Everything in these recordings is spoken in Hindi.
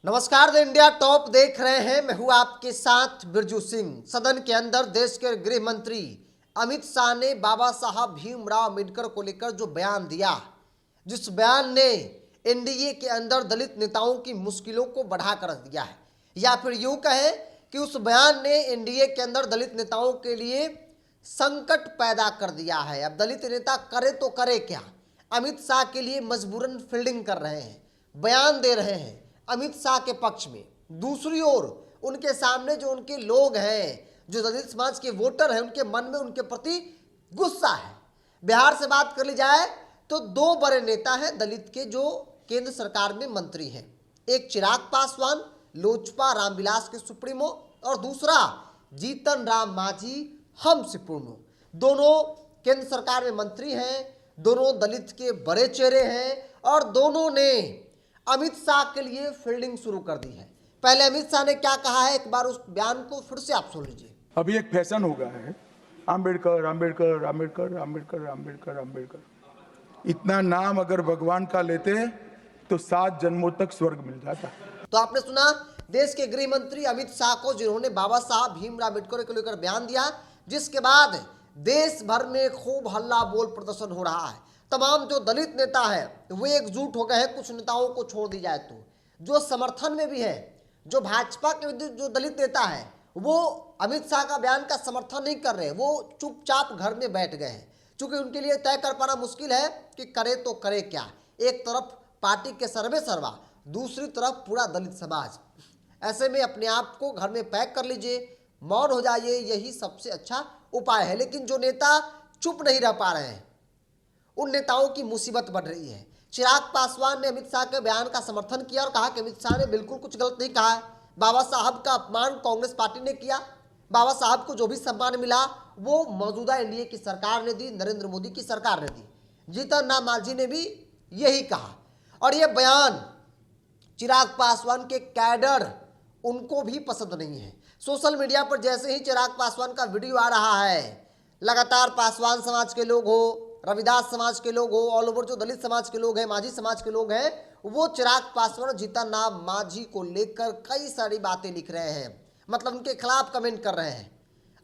नमस्कार, द इंडिया टॉप देख रहे हैं। मैं हूं आपके साथ बिरजू सिंह। सदन के अंदर देश के गृह मंत्री अमित शाह ने बाबा साहब भीमराव अम्बेडकर को लेकर जो बयान दिया, जिस बयान ने एनडीए के अंदर दलित नेताओं की मुश्किलों को बढ़ाकर रख दिया है, या फिर यूं कहें कि उस बयान ने एनडीए के अंदर दलित नेताओं के लिए संकट पैदा कर दिया है। अब दलित नेता करे तो करे क्या? अमित शाह के लिए मजबूरन फील्डिंग कर रहे हैं, बयान दे रहे हैं अमित शाह के पक्ष में। दूसरी ओर उनके सामने जो उनके लोग हैं, जो दलित समाज के वोटर हैं, उनके मन में उनके प्रति गुस्सा है। बिहार से बात कर ली जाए तो दो बड़े नेता हैं दलित के जो केंद्र सरकार में मंत्री हैं। एक चिराग पासवान, लोजपा रामविलास के सुप्रीमो, और दूसरा जीतन राम मांझी, हम सुप्रीमो। दोनों केंद्र सरकार में मंत्री हैं, दोनों दलित के बड़े चेहरे हैं और दोनों ने अमित शाह के लिए फील्डिंग शुरू कर दी है। पहले अमित शाह ने क्या कहा है, एक बार उस बयान को फिर से आप सुन लीजिए। अभी एक फैशन हो गया है, आम्बेडकर आम्बेडकर आम्बेडकर आम्बेडकर आम्बेडकर आम्बेडकर। इतना नाम अगर भगवान का लेते तो 7 जन्मों तक स्वर्ग मिल जाता। तो आपने सुना देश के गृह मंत्री अमित शाह को, जिन्होंने बाबा साहब भीमराव अम्बेडकर को लेकर बयान दिया, जिसके बाद देश भर में खूब हल्ला बोल प्रदर्शन हो रहा है। तमाम जो दलित नेता है वो एकजुट हो गए हैं। कुछ नेताओं को छोड़ दी जाए तो जो समर्थन में भी है, जो भाजपा के जो दलित नेता है, वो अमित शाह का बयान का समर्थन नहीं कर रहे, वो चुपचाप घर में बैठ गए हैं। क्योंकि उनके लिए तय कर पाना मुश्किल है कि करे तो करे क्या। एक तरफ पार्टी के सर्वे सर्वा, दूसरी तरफ पूरा दलित समाज। ऐसे में अपने आप को घर में पैक कर लीजिए, मौन हो जाइए, यही सबसे अच्छा उपाय है। लेकिन जो नेता चुप नहीं रह पा रहे हैं, उन नेताओं की मुसीबत बढ़ रही है। चिराग पासवान ने अमित शाह के बयान का समर्थन किया और कहा कि अमित शाह ने बिल्कुल कुछ गलत नहीं कहा है। बाबा साहब का अपमान कांग्रेस पार्टी ने किया। बाबा साहब को जो भी सम्मान मिला वो मौजूदा एनडीए की सरकार ने दी, नरेंद्र मोदी की सरकार ने दी। जीतन राम मांझी ने भी यही कहा। और ये बयान चिराग पासवान के कैडर उनको भी पसंद नहीं है। सोशल मीडिया पर जैसे ही चिराग पासवान का वीडियो आ रहा है, लगातार पासवान समाज के लोग हो, रविदास समाज के लोग हो, ऑल ओवर जो दलित समाज के लोग हैं, माझी समाज के लोग हैं, वो चिराग पासवान और जीतन राम मांझी को लेकर कई सारी बातें लिख रहे हैं, मतलब उनके खिलाफ कमेंट कर रहे हैं।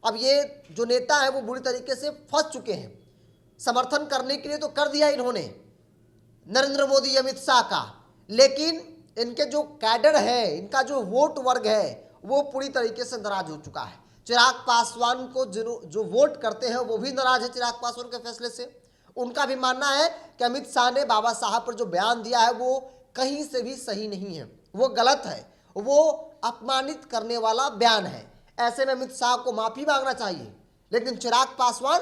अब ये जो नेता है वो बुरी तरीके से फंस चुके हैं। समर्थन करने के लिए तो कर दिया इन्होंने नरेंद्र मोदी अमित शाह का, लेकिन इनके जो कैडर है, इनका जो वोट वर्ग है, वो पूरी तरीके से नाराज हो चुका है। चिराग पासवान को जो वोट करते हैं वो भी नाराज है चिराग पासवान के फैसले से। उनका भी मानना है कि अमित शाह ने बाबा साहब पर जो बयान दिया है वो कहीं से भी सही नहीं है, वो गलत है, वो अपमानित करने वाला बयान है। ऐसे में अमित शाह को माफी मांगना चाहिए, लेकिन चिराग पासवान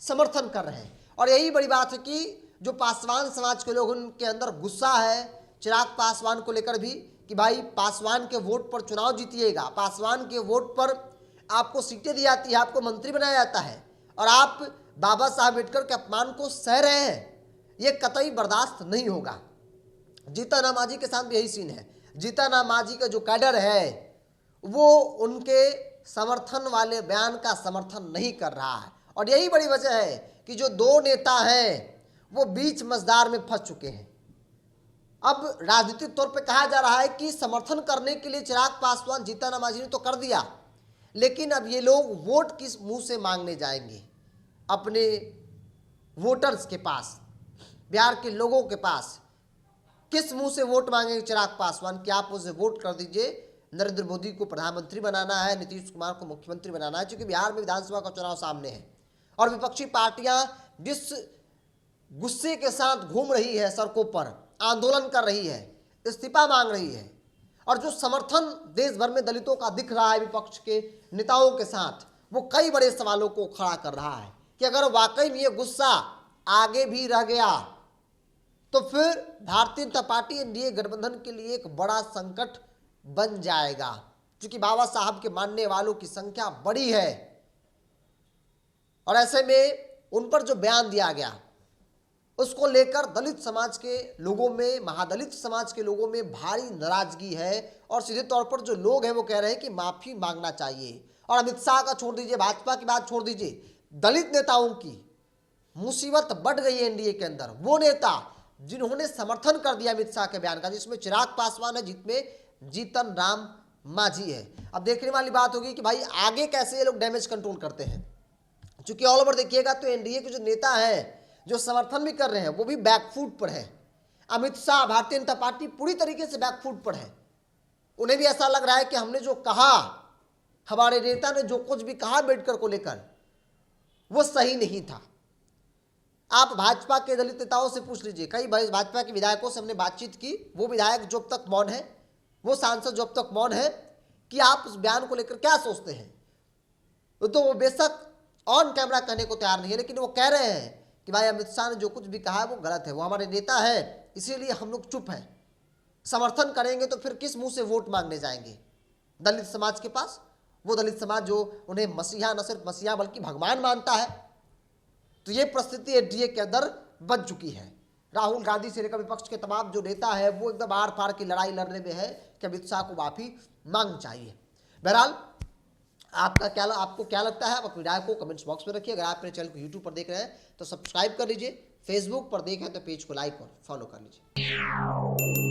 समर्थन कर रहे हैं। और यही बड़ी बात है कि जो पासवान समाज के लोग, उनके अंदर गुस्सा है चिराग पासवान को लेकर भी कि भाई पासवान के वोट पर चुनाव जीतिएगा, पासवान के वोट पर आपको सीटें दी जाती है, आपको मंत्री बनाया जाता है, और आप बाबा साहब अम्बेडकर के अपमान को सह रहे हैं। ये कतई बर्दाश्त नहीं होगा। जीतन राम मांझी के साथ भी यही सीन है। जीतन राम मांझी का जो कैडर है वो उनके समर्थन वाले बयान का समर्थन नहीं कर रहा है। और यही बड़ी वजह है कि जो दो नेता हैं वो बीच मझधार में फंस चुके हैं। अब राजनीतिक तौर पे कहा जा रहा है कि समर्थन करने के लिए चिराग पासवान, जीतन राम मांझी ने तो कर दिया, लेकिन अब ये लोग वोट किस मुंह से मांगने जाएंगे अपने वोटर्स के पास, बिहार के लोगों के पास? किस मुंह से वोट मांगेंगे चिराग पासवान कि आप उसे वोट कर दीजिए, नरेंद्र मोदी को प्रधानमंत्री बनाना है, नीतीश कुमार को मुख्यमंत्री बनाना है? क्योंकि बिहार में विधानसभा का चुनाव सामने है और विपक्षी पार्टियां जिस गुस्से के साथ घूम रही है, सड़कों पर आंदोलन कर रही है, इस्तीफा मांग रही है, और जो समर्थन देश भर में दलितों का दिख रहा है विपक्ष के नेताओं के साथ, वो कई बड़े सवालों को खड़ा कर रहा है कि अगर वाकई में ये गुस्सा आगे भी रह गया तो फिर भारतीय जनता पार्टी एनडीए गठबंधन के लिए एक बड़ा संकट बन जाएगा। क्योंकि बाबा साहब के मानने वालों की संख्या बड़ी है और ऐसे में उन पर जो बयान दिया गया उसको लेकर दलित समाज के लोगों में, महादलित समाज के लोगों में भारी नाराजगी है। और सीधे तौर पर जो लोग हैं वो कह रहे हैं कि माफी मांगना चाहिए। और अमित शाह का छोड़ दीजिए, भाजपा की बात छोड़ दीजिए, दलित नेताओं की मुसीबत बढ़ गई है एनडीए के अंदर। वो नेता जिन्होंने समर्थन कर दिया अमित शाह के बयान का, जिसमें चिराग पासवान है, जिसमें जीतन राम मांझी है। अब देखने वाली बात होगी कि भाई आगे कैसे ये लोग डैमेज कंट्रोल करते हैं, क्योंकि ऑल ओवर देखिएगा तो एनडीए के जो नेता हैं जो समर्थन भी कर रहे हैं वो भी बैकफुट पर है। अमित शाह, भारतीय जनता पार्टी पूरी तरीके से बैकफुट पर है। उन्हें भी ऐसा लग रहा है कि हमने जो कहा, हमारे नेता ने जो कुछ भी कहा अम्बेडकर को लेकर, वो सही नहीं था। आप भाजपा के दलित नेताओं से पूछ लीजिए, कई भाजपा के विधायकों से हमने बातचीत की, वो विधायक जो अब तक मौन है, वो सांसद जो अब तक मौन है, कि आप उस बयान को लेकर क्या सोचते हैं। तो वो बेशक ऑन कैमरा कहने को तैयार नहीं है, लेकिन वो कह रहे हैं कि भाई अमित शाह ने जो कुछ भी कहा है वो गलत है, वो हमारे नेता है, इसीलिए हम लोग चुप हैं। समर्थन करेंगे तो फिर किस मुंह से वोट मांगने जाएंगे दलित समाज के पास? वो दलित समाज जो उन्हें मसीहा, न सिर्फ मसीहा बल्कि भगवान मानता है। तो ये परिस्थिति एनडीए के अंदर बन चुकी है। राहुल गांधी से लेकर विपक्ष के तमाम जो नेता है वो एकदम आर पार की लड़ाई लड़ने में है कि अमित शाह को माफी मांगनी चाहिए। बहरहाल आपको क्या लगता है? आप अपनी राय को कमेंट्स बॉक्स में रखिए। अगर आप मेरे चैनल को यूट्यूब पर देख रहे हैं तो सब्सक्राइब कर लीजिए, फेसबुक पर देखें तो पेज को लाइक और फॉलो कर लीजिए।